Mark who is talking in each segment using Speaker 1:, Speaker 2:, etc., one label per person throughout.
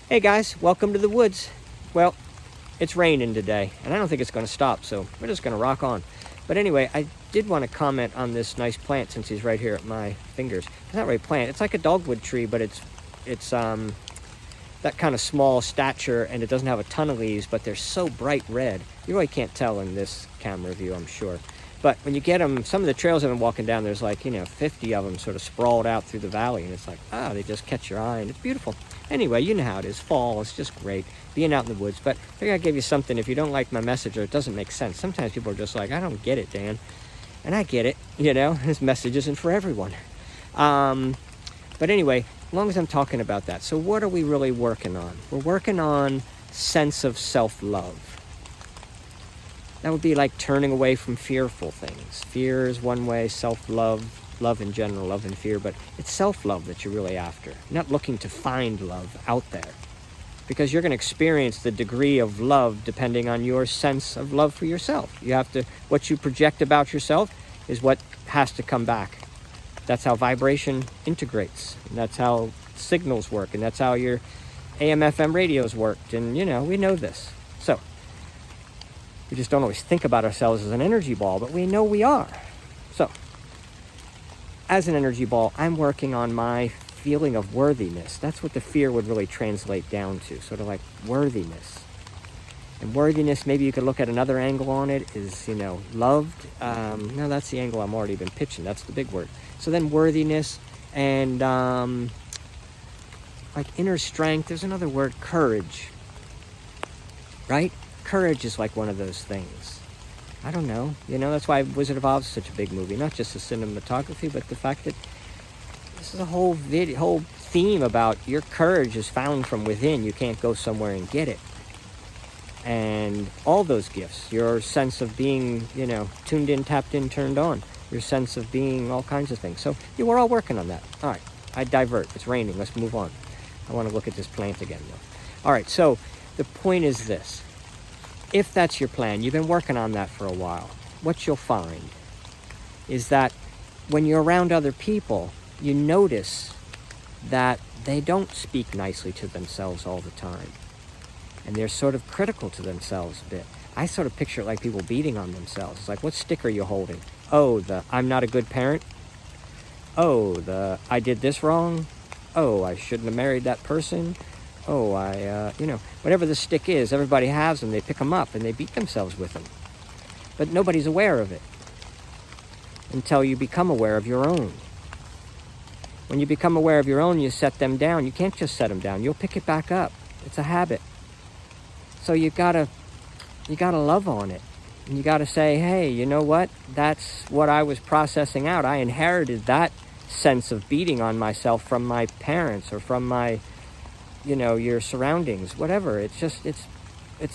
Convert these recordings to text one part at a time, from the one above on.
Speaker 1: Hey guys, welcome to the woods. Well, it's raining today, and I don't think it's going to stop, so we're just going to rock on. But anyway, I did want to comment on this nice plant since he's right here at my fingers. It's not really a plant. It's like a dogwood tree, but it's that kind of small stature, and it doesn't have a ton of leaves, but they're so bright red. You really can't tell in this camera view, I'm sure. But when you get them, some of the trails I've been walking down, there's like, 50 of them sort of sprawled out through the valley, and it's like, they just catch your eye, and it's beautiful. Anyway, you know how it is. Fall, it's just great being out in the woods. But I figure I'd give you something if you don't like my message or it doesn't make sense. Sometimes people are just like, I don't get it, Dan. And I get it, this message isn't for everyone. But anyway, as long as I'm talking about that. So what are we really working on? We're working on sense of self-love. That would be like turning away from fearful things. Fear is one way, self-love, love in general, love and fear, but it's self-love that you're really after. You're not looking to find love out there, because you're going to experience the degree of love depending on your sense of love for yourself. What you project about yourself is what has to come back. That's how vibration integrates, and that's how signals work, and that's how your AM/FM radios worked, and we know this. So we just don't always think about ourselves as an energy ball, but we know we are. So, as an energy ball, I'm working on my feeling of worthiness. That's what the fear would really translate down to, sort of like worthiness. And worthiness, maybe you could look at another angle on it, is, loved. No, that's the angle I've already been pitching. That's the big word. So then worthiness and like inner strength. There's another word, courage, right? Courage is like one of those things. I don't know. That's why Wizard of Oz is such a big movie. Not just the cinematography, but the fact that this is a whole theme about your courage is found from within. You can't go somewhere and get it. And all those gifts, your sense of being, tuned in, tapped in, turned on, your sense of being all kinds of things. So we're all working on that. All right, I divert. It's raining. Let's move on. I want to look at this plant again, though. All right, so the point is this. If that's your plan, you've been working on that for a while, what you'll find is that when you're around other people, you notice that they don't speak nicely to themselves all the time. And they're sort of critical to themselves a bit. I sort of picture it like people beating on themselves. It's like, what stick are you holding? Oh, the I'm not a good parent. Oh, the I did this wrong. Oh, I shouldn't have married that person. Oh, whatever the stick is, everybody has them. They pick them up and they beat themselves with them. But nobody's aware of it until you become aware of your own. When you become aware of your own, you set them down. You can't just set them down. You'll pick it back up. It's a habit. So you gotta love on it. And you gotta say, hey, you know what? That's what I was processing out. I inherited that sense of beating on myself from my parents or from my your surroundings, whatever. It's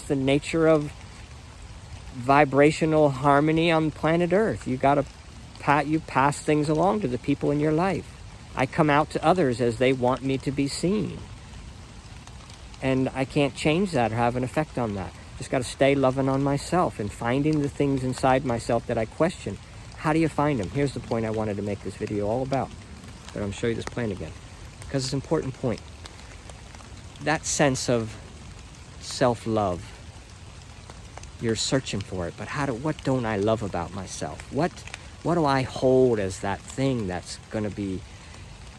Speaker 1: the nature of vibrational harmony on planet Earth. You pass things along to the people in your life. I come out to others as they want me to be seen. And I can't change that or have an effect on that. Just got to stay loving on myself and finding the things inside myself that I question. How do you find them? Here's the point I wanted to make this video all about. But I'm going to show you this plant again, because it's an important point. That sense of self-love, you're searching for it, but what don't I love about myself? What do I hold as that thing that's going to be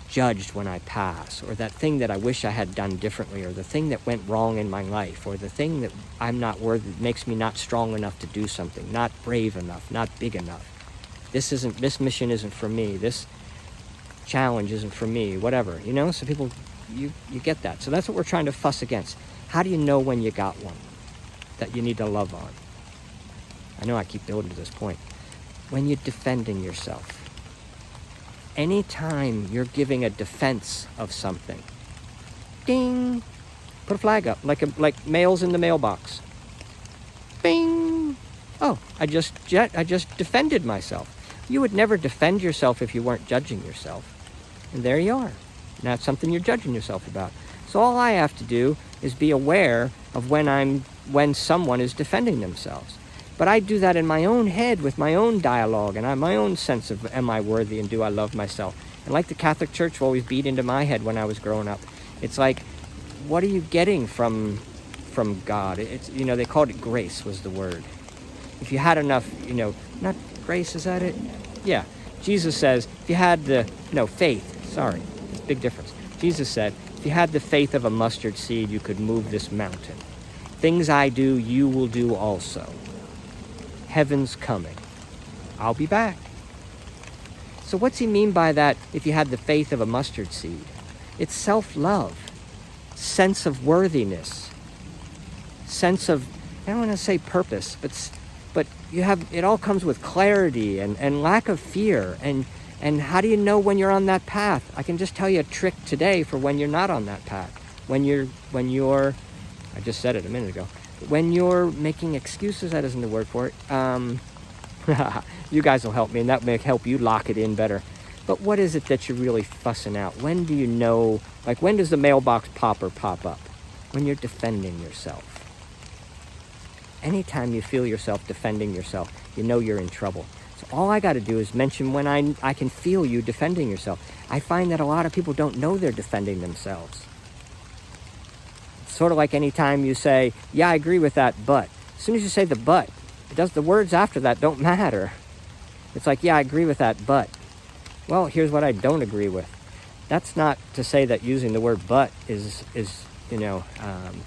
Speaker 1: judged when I pass, or that thing that I wish I had done differently, or the thing that went wrong in my life, or the thing that I'm not worthy, makes me not strong enough to do something, not brave enough, not big enough. This mission isn't for me. This challenge isn't for me, whatever, so people, you get that. So that's what we're trying to fuss against. How do you know when you got one that you need to love on? I know I keep building to this point. When you're defending yourself. Anytime you're giving a defense of something, ding, put a flag up, like mails in the mailbox. Bing. Oh, I just defended myself. You would never defend yourself if you weren't judging yourself. And there you are. Now it's something you're judging yourself about. So all I have to do is be aware of when someone is defending themselves. But I do that in my own head with my own dialogue and my own sense of, am I worthy and do I love myself? And like the Catholic Church always beat into my head when I was growing up, it's like, what are you getting from God? It's, they called it grace was the word. If you had enough, not grace, is that it? Yeah. Jesus says, if you had faith, sorry, it's a big difference. Jesus said, if you had the faith of a mustard seed, you could move this mountain. Things I do, you will do also. Heaven's coming. I'll be back. So what's he mean by that, if you had the faith of a mustard seed? It's self-love, sense of worthiness, sense of, I don't want to say purpose, but it all comes with clarity and lack of fear. And how do you know when you're on that path? I can just tell you a trick today for when you're not on that path. When you're, I just said it a minute ago, when you're making excuses, that isn't the word for it. You guys will help me, and that may help you lock it in better. But what is it that you're really fussing out? When do you know, like when does the mailbox popper pop up? When you're defending yourself. Anytime you feel yourself defending yourself, you know you're in trouble. So all I got to do is mention when I can feel you defending yourself. I find that a lot of people don't know they're defending themselves. It's sort of like any time you say, yeah, I agree with that, but. As soon as you say the but, the words after that don't matter. It's like, yeah, I agree with that, but. Well, here's what I don't agree with. That's not to say that using the word but is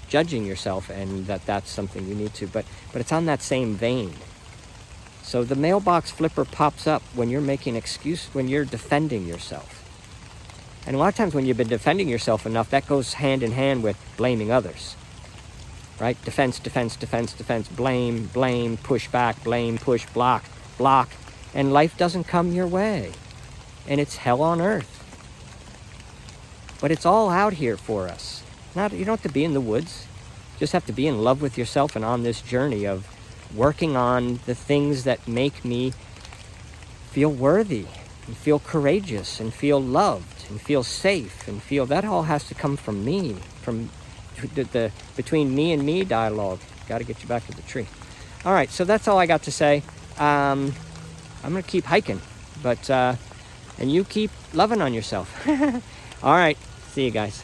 Speaker 1: judging yourself and that's something you need to, but it's on that same vein. So the mailbox flipper pops up when you're making excuse, when you're defending yourself. And a lot of times when you've been defending yourself enough, that goes hand in hand with blaming others. Right? Defense, blame, push back, blame, push, block. And life doesn't come your way. And it's hell on earth. But it's all out here for us. You don't have to be in the woods. You just have to be in love with yourself and on this journey of working on the things that make me feel worthy and feel courageous and feel loved and feel safe and feel that all has to come from me, from the between me and me dialogue. Got to get you back to the tree. All right, so that's all I got to say. I'm going to keep hiking, but and you keep loving on yourself. All right, see you guys.